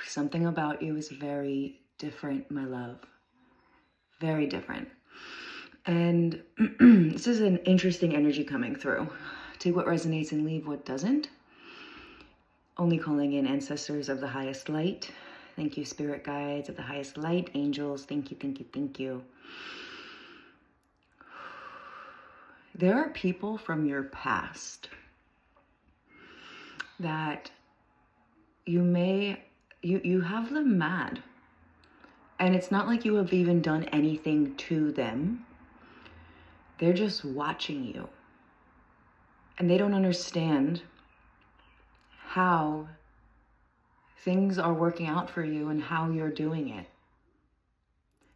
Something about you is very different, my love. Very different. And this is an interesting energy coming through. Take what resonates and leave what doesn't. Only calling in ancestors of the highest light. Thank you, spirit guides of the highest light. Angels, thank you, thank you, thank you. There are people from your past that you have them mad. And it's not like you have even done anything to them. They're just watching you. And they don't understand how things are working out for you and how you're doing it.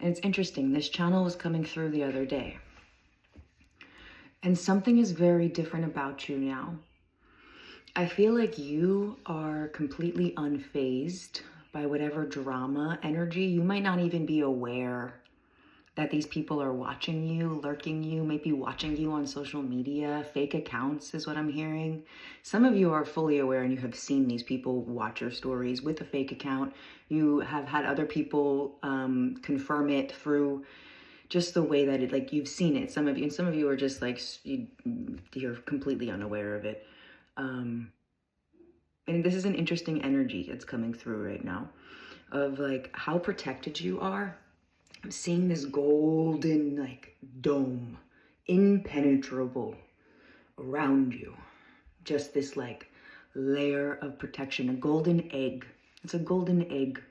And it's interesting, this channel was coming through the other day. And something is very different about you now. I feel like you are completely unfazed by whatever drama energy. You might not even be aware that these people are watching you, lurking you, maybe watching you on social media. Fake accounts is what I'm hearing. Some of you are fully aware and you have seen these people watch your stories with a fake account. You have had other people confirm it through just the way that it, like, you've seen it. Some of you are just like, you're completely unaware of it. And this is an interesting energy that's coming through right now of like how protected you are. I'm seeing this golden like dome, impenetrable around you. Just this like layer of protection, a golden egg. It's a golden egg.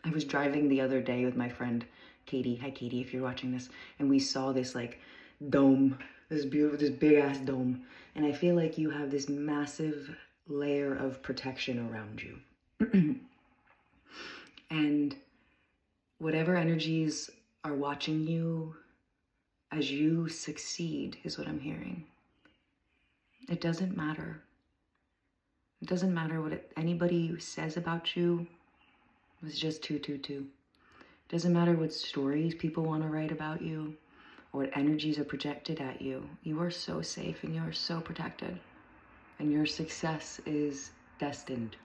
I was driving the other day with my friend Katie. Hi Katie, if you're watching this. And we saw this like dome, this beautiful, this big ass dome. And I feel like you have this massive layer of protection around you. And whatever energies are watching you as you succeed is what I'm hearing. It doesn't matter. It doesn't matter what anybody says about you. It's just 222. It doesn't matter what stories people want to write about you or what energies are projected at you. You are so safe and you are so protected. And your success is destined.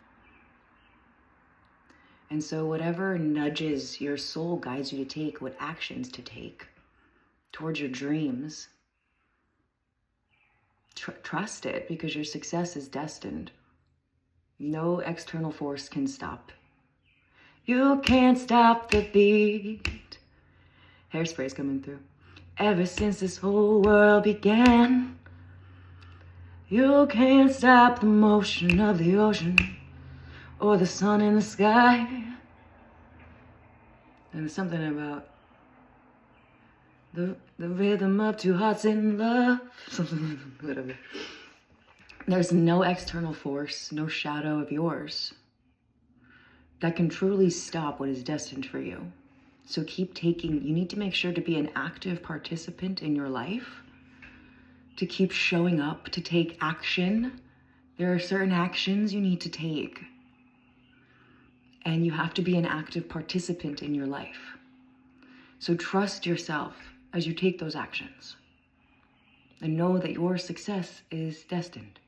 And so whatever nudges your soul guides you to take, what actions to take towards your dreams, trust it, because your success is destined. No external force can stop. You can't stop the beat. Hairspray's coming through. Ever since this whole world began, you can't stop the motion of the ocean or the sun in the sky. And there's something about the rhythm of two hearts in love. Something, whatever. There's no external force, no shadow of yours that can truly stop what is destined for you. So keep taking, you need to make sure to be an active participant in your life, to keep showing up, to take action. There are certain actions you need to take. And you have to be an active participant in your life. So trust yourself as you take those actions. And know that your success is destined.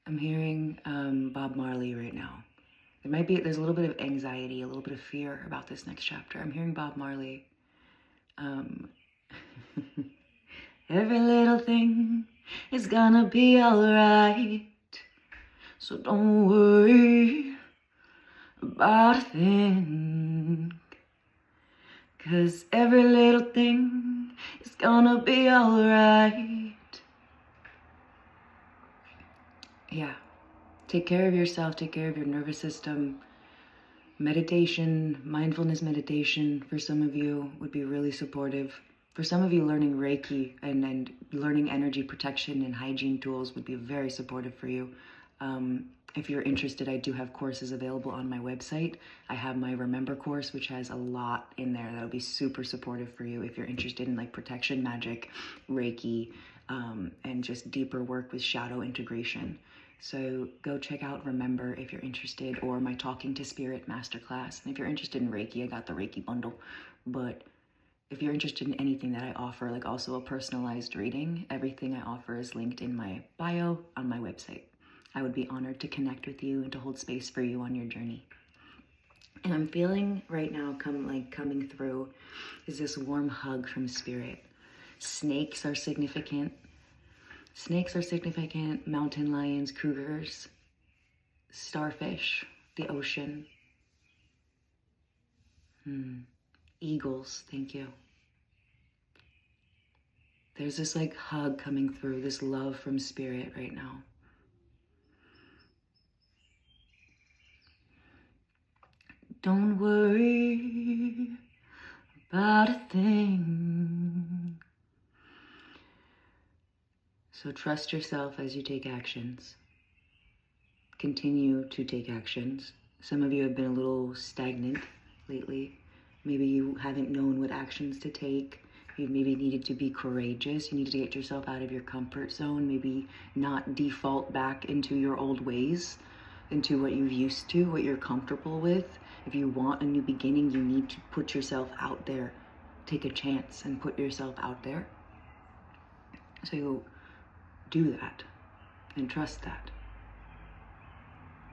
I'm hearing Bob Marley right now. There's a little bit of anxiety, a little bit of fear about this next chapter. I'm hearing Bob Marley. Every little thing is gonna be alright. So don't worry about a thing, 'cause every little thing is gonna be alright. Yeah, take care of yourself, take care of your nervous system. Meditation, mindfulness meditation for some of you would be really supportive. For some of you, learning Reiki and learning energy protection and hygiene tools would be very supportive for you. If you're interested, I do have courses available on my website. I have my Remember course, which has a lot in there that'll be super supportive for you if you're interested in like protection magic, Reiki, and just deeper work with shadow integration. So go check out Remember if you're interested, or my Talking to Spirit masterclass. And if you're interested in Reiki, I got the Reiki bundle. But if you're interested in anything that I offer, like also a personalized reading, everything I offer is linked in my bio on my website. I would be honored to connect with you and to hold space for you on your journey. And I'm feeling right now coming through is this warm hug from spirit. Snakes are significant. Snakes are significant. Mountain lions, cougars, starfish, the ocean. Eagles, thank you. There's this like hug coming through, this love from spirit right now. Don't worry about a thing. So trust yourself as you take actions. Continue to take actions. Some of you have been a little stagnant lately. Maybe you haven't known what actions to take. You maybe needed to be courageous. You needed to get yourself out of your comfort zone. Maybe not default back into your old ways, into what you've used to, what you're comfortable with. If you want a new beginning, you need to put yourself out there. Take a chance and put yourself out there. So you do that and trust that.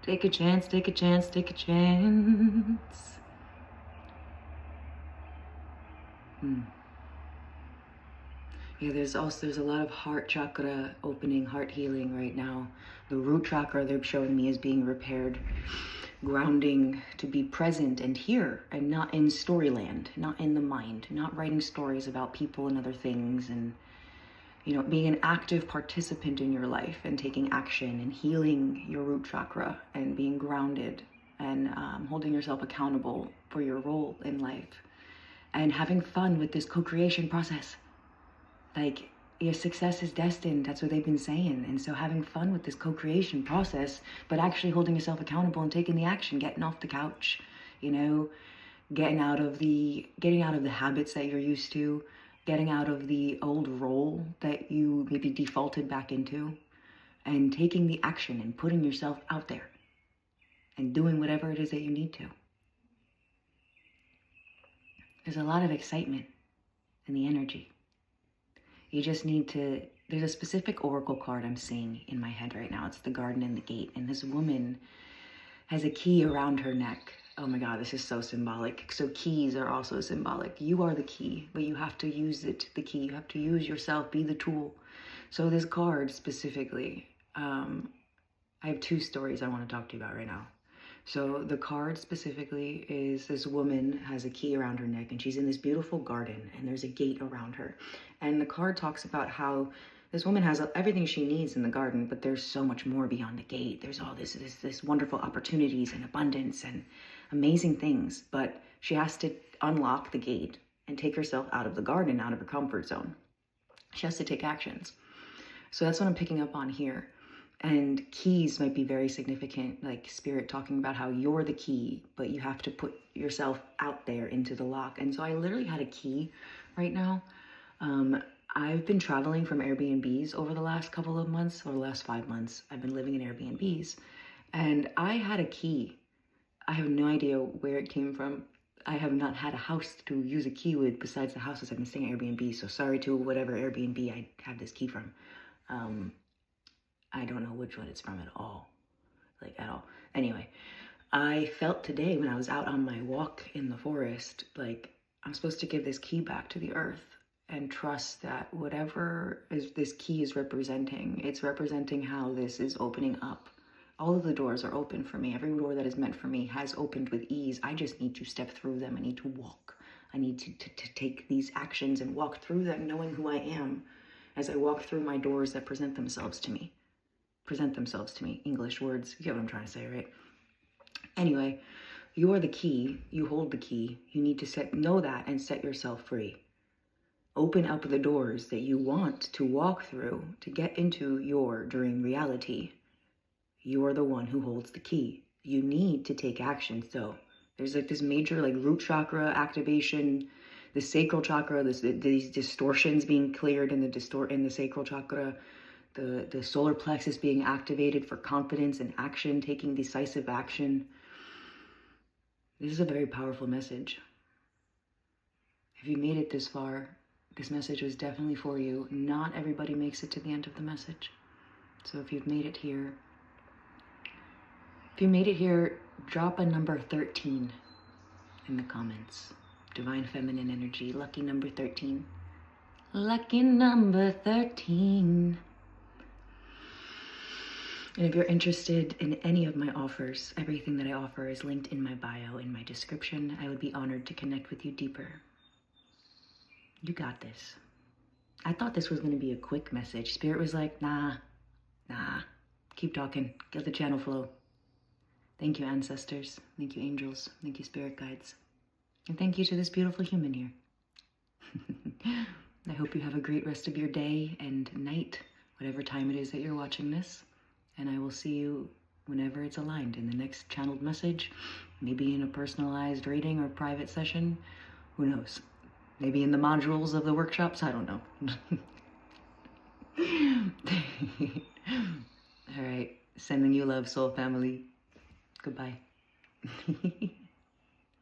Take a chance, take a chance, take a chance. Yeah, there's a lot of heart chakra opening, heart healing right now. The root chakra they're showing me is being repaired, grounding to be present and here and not in storyland, not in the mind, not writing stories about people and other things, and being an active participant in your life and taking action and healing your root chakra and being grounded and holding yourself accountable for your role in life and having fun with this co-creation process. Like, your success is destined. That's what they've been saying. And so having fun with this co-creation process, but actually holding yourself accountable and taking the action, getting off the couch, getting out of the habits that you're used to, getting out of the old role that you maybe defaulted back into, and taking the action and putting yourself out there and doing whatever it is that you need to. There's a lot of excitement in the energy. You just need to, there's a specific oracle card I'm seeing in my head right now. It's the garden and the gate. And this woman has a key around her neck. Oh my God, this is so symbolic. So keys are also symbolic. You are the key, but you have to use it, the key. You have to use yourself, be the tool. So this card specifically, I have two stories I want to talk to you about right now. So the card specifically is this woman has a key around her neck and she's in this beautiful garden and there's a gate around her. And the card talks about how this woman has everything she needs in the garden, but there's so much more beyond the gate. There's all this wonderful opportunities and abundance and amazing things, but she has to unlock the gate and take herself out of the garden, out of her comfort zone. She has to take actions. So that's what I'm picking up on here. And keys might be very significant, like spirit talking about how you're the key, but you have to put yourself out there into the lock. And so I literally had a key right now. I've been traveling from Airbnbs over the last couple of months, or the last 5 months. I've been living in Airbnbs and I had a key. I have no idea where it came from. I have not had a house to use a key with besides the houses I've been staying at Airbnb. So sorry to whatever Airbnb I have this key from. I don't know which one it's from at all. Anyway, I felt today when I was out on my walk in the forest, like I'm supposed to give this key back to the earth and trust that whatever this key is representing, it's representing how this is opening up. All of the doors are open for me. Every door that is meant for me has opened with ease. I just need to step through them. I need to walk. I need to take these actions and walk through them knowing who I am as I walk through my doors that present themselves to me. English words, you get what I'm trying to say, right? Anyway, you are the key. You hold the key. You need to know that and set yourself free. Open up the doors that you want to walk through to get into your dream reality. You are the one who holds the key. You need to take action. So there's like this major root chakra activation, the sacral chakra, these distortions being cleared in the sacral chakra, the solar plexus being activated for confidence and action, taking decisive action. This is a very powerful message. If you made it this far, this message was definitely for you. Not everybody makes it to the end of the message. So if you've made it here, you made it here, drop a number 13 in the comments. Divine Feminine Energy, lucky number 13. Lucky number 13. And if you're interested in any of my offers, everything that I offer is linked in my bio, in my description. I would be honored to connect with you deeper. You got this. I thought this was going to be a quick message. Spirit was like, nah, keep talking, get the channel flow. Thank you, ancestors. Thank you, angels. Thank you, spirit guides. And thank you to this beautiful human here. I hope you have a great rest of your day and night, whatever time it is that you're watching this. And I will see you whenever it's aligned in the next channeled message, maybe in a personalized reading or private session. Who knows? Maybe in the modules of the workshops. I don't know. All right. Sending you love, soul family. Goodbye.